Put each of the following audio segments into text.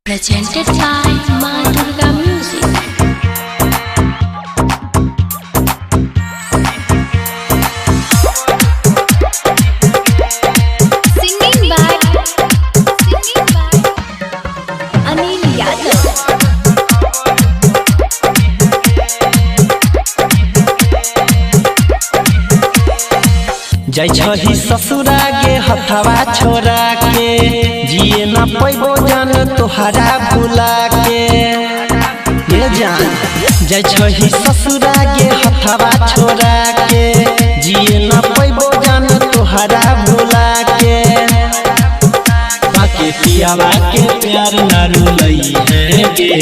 Presented by Ma Durga Music. Singing by Anil Yadav. जय छही ससुरा के हथवा छोड़ा के जिए न पैबो जान तोहरा भुला के ये जान। जय छही ससुरा के हथवा छोड़ा के जिए न पैबो जान तोहरा भुला के बाके पियावा के प्यार न रुलई है गे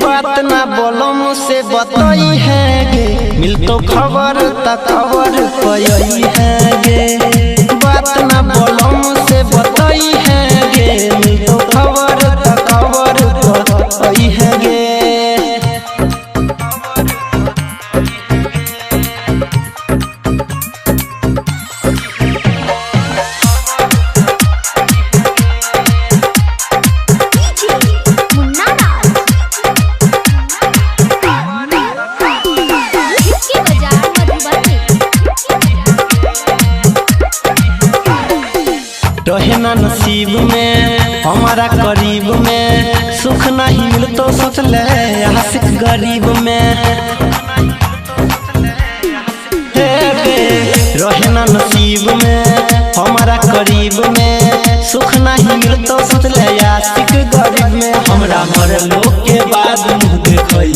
बात ना बोलो मुझसे बताई है गे मिल तो खबर तखबर पई है गे बात ना बोलो मुझसे बताई है गे मिल तो खबर तखबर पई है गे। रहे ना नसीब में हमारा करीब में सुख नहीं मिल तो सोच ले आशिक गरीब में रहे ना नसीब में हमारा करीब में सुख नहीं मिल तो सोच ले आशिक गरीब में हमरा मर लोग के बाद मुँह देखई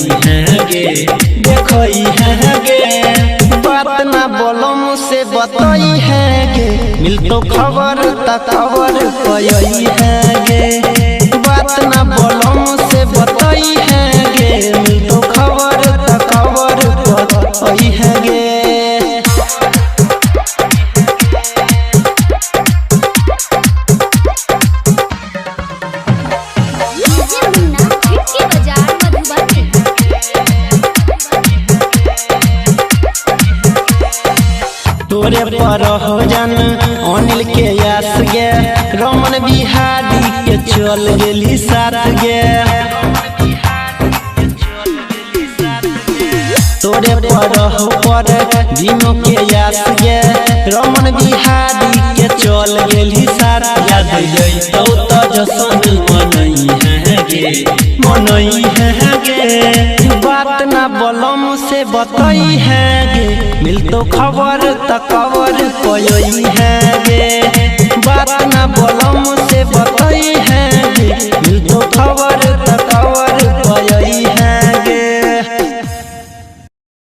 है गे बात ना बोलो मुझसे बताई है गे मिल तो खबर तखबर पई है गे बात ना बोलो मुझसे बताई है गे मिल तो खबर तखबर पई है गे। तोरे पर हो जान अनिल के यास गे रमन बिहारी के चल गेली साथ गे तोरे पर हो पर दिनों के यास गे रमन बिहारी के चल गेली साथ याद जइतो तो जसन मनई है गे बात ना बोलो मुझसे बताई है गे मिल तो खबर तखबर पई है गे बात ना